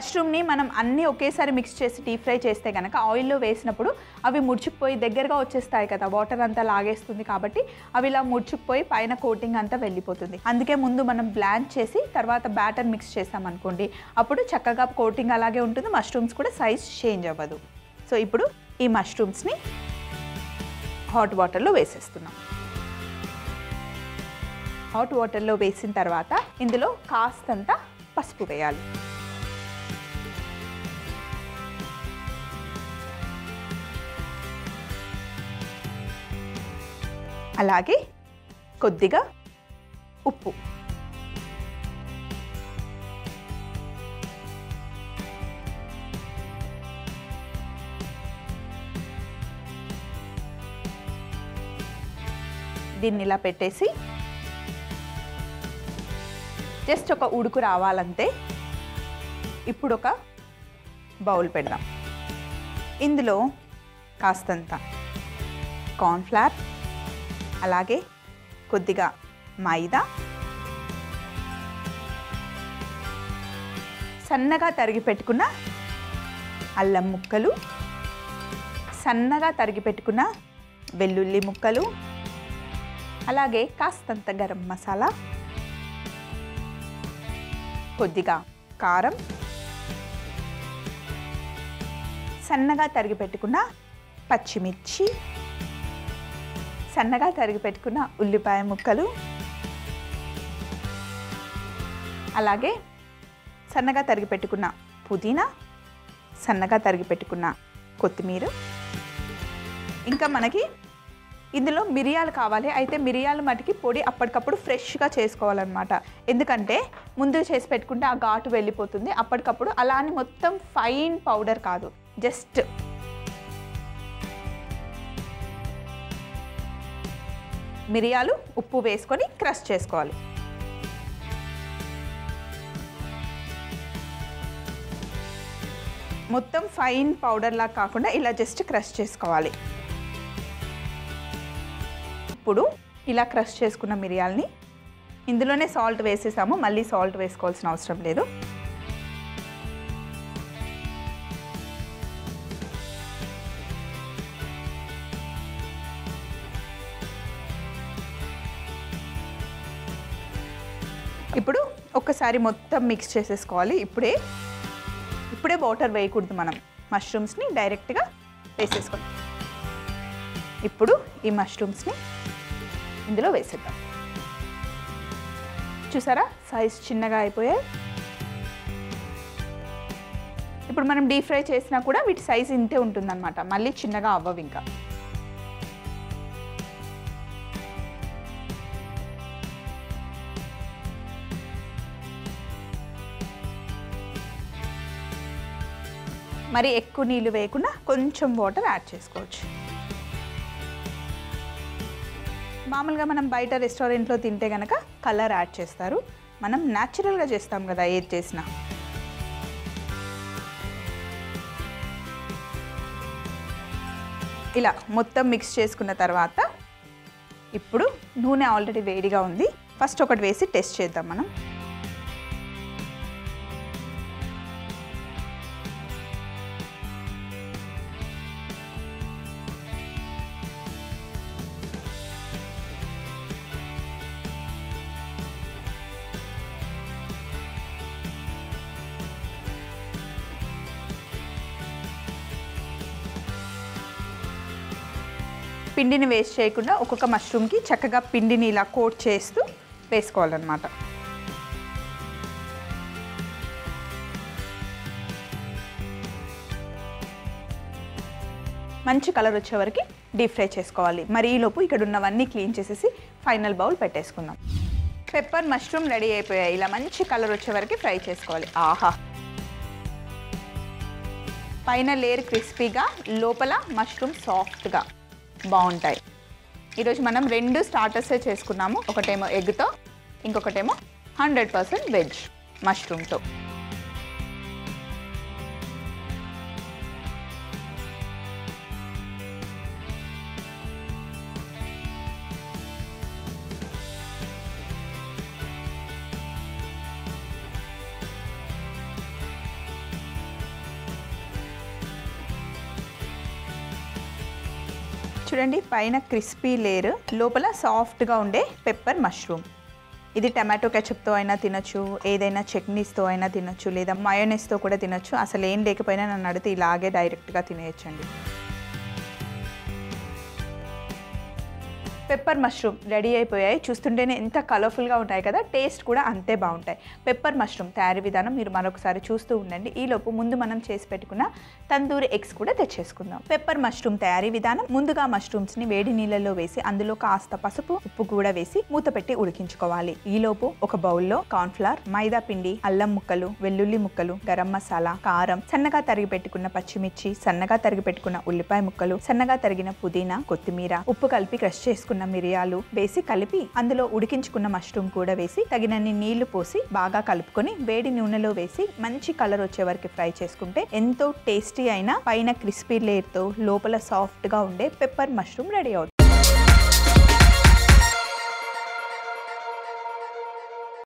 మష్రూమ్ని మనం అన్నీ ఒకేసారి మిక్స్ చేసి డీప్ ఫ్రై చేస్తే కనుక ఆయిల్లో వేసినప్పుడు అవి ముడుచుకుపోయి దగ్గరగా వచ్చేస్తాయి కదా, వాటర్ అంతా లాగేస్తుంది కాబట్టి అవి ఇలా ముడుచుకుపోయి పైన కోటింగ్ అంతా వెళ్ళిపోతుంది. అందుకే ముందు మనం బ్లాంచ్ చేసి తర్వాత బ్యాటర్ మిక్స్ చేసామనుకోండి, అప్పుడు చక్కగా కోటింగ్ అలాగే ఉంటుంది, మష్రూమ్స్ కూడా సైజ్ చేంజ్ అవ్వదు. సో ఇప్పుడు ఈ మష్రూమ్స్ని హాట్ వాటర్లో వేసేస్తున్నాం. హాట్ వాటర్లో వేసిన తర్వాత ఇందులో కాస్తంత పసుపు వేయాలి. అలాగే కొద్దిగా ఉప్పు, దీన్ని ఇలా పెట్టేసి జస్ట్ ఒక ఉడుకు రావాలంతే. ఇప్పుడు ఒక బౌల్ పెడదాం. ఇందులో కాస్తంత కార్న్ఫ్లవర్, అలాగే కొద్దిగా మైదా, సన్నగా తరిగి పెట్టుకున్న అల్లం ముక్కలు, సన్నగా తరిగి పెట్టుకున్న వెల్లుల్లి ముక్కలు, అలాగే కాస్తంత గరం మసాలా, కొద్దిగా కారం, సన్నగా తరిగి పెట్టుకున్న పచ్చిమిర్చి, సన్నగా తరిగి పెట్టుకున్న ఉల్లిపాయ ముక్కలు, అలాగే సన్నగా తరిగి పెట్టుకున్న పుదీనా, సన్నగా తరిగి పెట్టుకున్న కొత్తిమీర. ఇంకా మనకి ఇందులో మిరియాలు కావాలి. అయితే మిరియాలు మటుకి పొడి అప్పటికప్పుడు ఫ్రెష్గా చేసుకోవాలన్నమాట. ఎందుకంటే ముందు చేసి పెట్టుకుంటే ఆ ఘాటు వెళ్ళిపోతుంది. అప్పటికప్పుడు అలా అని మొత్తం ఫైన్ పౌడర్ కాదు, జస్ట్ మిరియాలు ఉప్పు వేసుకొని క్రష్ చేసుకోవాలి. మొత్తం ఫైన్ పౌడర్లా కాకుండా ఇలా జస్ట్ క్రష్ చేసుకోవాలి. ఇప్పుడు ఇలా క్రష్ చేసుకున్న మిరియాలని ఇందులోనే సాల్ట్ వేసేసాము, మళ్ళీ సాల్ట్ వేసుకోవాల్సిన అవసరం లేదు. ఇప్పుడు ఒక్కసారి మొత్తం మిక్స్ చేసేసుకోవాలి. ఇప్పుడే వాటర్ వేయకూడదు, మనం మష్రూమ్స్ని డైరెక్ట్గా వేసేసుకోవాలి. ఇప్పుడు ఈ మష్రూమ్స్ని ఇందులో వేసేద్దాం. చూసారా సైజ్ చిన్నగా అయిపోయాయి. ఇప్పుడు మనం డీప్ ఫ్రై చేసినా కూడా వీటి సైజ్ ఇంతే ఉంటుందన్నమాట, మళ్ళీ చిన్నగా అవ్వవు. ఇంకా మరి ఎక్కువ నీళ్ళు వేయకుండా కొంచెం వాటర్ యాడ్ చేసుకోవచ్చు. మామూలుగా మనం బయట రెస్టారెంట్లో తింటే కనుక కలర్ యాడ్ చేస్తారు, మనం న్యాచురల్గా చేస్తాం కదా ఏది చేసినా. ఇలా మొత్తం మిక్స్ చేసుకున్న తర్వాత ఇప్పుడు నూనె ఆల్రెడీ వేడిగా ఉంది. ఫస్ట్ ఒకటి వేసి టెస్ట్ చేద్దాం మనం. పిండిని వేస్ట్ చేయకుండా ఒక్కొక్క మష్రూమ్కి చక్కగా పిండిని ఇలా కోట్ చేస్తూ వేసుకోవాలన్నమాట. మంచి కలర్ వచ్చే వరకు డీప్ ఫ్రై చేసుకోవాలి. మరి ఈలోపు ఇక్కడ ఉన్నవన్నీ క్లీన్ చేసేసి ఫైనల్ బౌల్ పెట్టేసుకుందాం. పెప్పర్ మష్రూమ్ రెడీ అయిపోయాయి. ఇలా మంచి కలర్ వచ్చే వరకు ఫ్రై చేసుకోవాలి. ఆహా, పైన లేయర్ క్రిస్పీగా, లోపల మష్రూమ్ సాఫ్ట్గా బాగుంటాయి. ఈరోజు మనం 2 స్టార్టర్సే చేసుకున్నాము. ఒకటేమో ఎగ్తో, ఇంకొకటేమో 100% వెజ్ మష్రూమ్తో. చూడండి, పైన క్రిస్పీ లేయర్, లోపల సాఫ్ట్గా ఉండే పెప్పర్ మష్రూమ్. ఇది టమాటో కెచప్తో అయినా తినొచ్చు, ఏదైనా చట్నీస్తో అయినా తినొచ్చు, లేదా మయోనీస్తో కూడా తినొచ్చు. అసలు ఏం లేకపోయినా నన్ను అడిగితే ఇలాగే డైరెక్ట్గా తినేయచ్చండి. పెప్పర్ మష్రూమ్ రెడీ అయిపోయాయి. చూస్తుంటేనే ఎంత కలర్ఫుల్గా ఉంటాయి కదా, టేస్ట్ కూడా అంతే బాగుంటాయి. పెప్పర్ మష్రూమ్ తయారీ విధానం మీరు మరొకసారి చూస్తూ ఉండండి. ఈలోపు ముందు మనం చేసి పెట్టుకున్న తందూరి ఎగ్స్ కూడా తెచ్చేసుకుందాం. పెప్పర్ మష్రూమ్ తయారీ విధానం: ముందుగా మష్రూమ్స్ని వేడి నీళ్ళలో వేసి అందులో కాస్త పసుపు, ఉప్పు కూడా వేసి మూత పెట్టి ఉడికించుకోవాలి. ఈలోపు ఒక బౌల్లో కార్న్ఫ్లవర్, మైదా పిండి, అల్లం ముక్కలు, వెల్లుల్లి ముక్కలు, గరం మసాలా, కారం, సన్నగా తరిగి పెట్టుకున్న పచ్చిమిర్చి, సన్నగా తరిగి పెట్టుకున్న ఉల్లిపాయ ముక్కలు, సన్నగా తరిగిన పుదీనా, కొత్తిమీర, ఉప్పు కలిపి క్రష్ చేసుకున్న మిరియాలు వేసి కలిపి అందులో ఉడికించుకున్న మష్రూమ్ కూడా వేసి తగినన్ని నీళ్లు పోసి బాగా కలుపుకొని వేడి నూనెలో వేసి మంచి కలర్ వచ్చే వరకు ఫ్రై చేసుకుంటే ఎంతో టేస్టీ అయిన పైన క్రిస్పీ లేయర్ తో లోపల సాఫ్ట్ గా ఉండే పెప్పర్ మష్రూమ్ రెడీ అవుతుంది.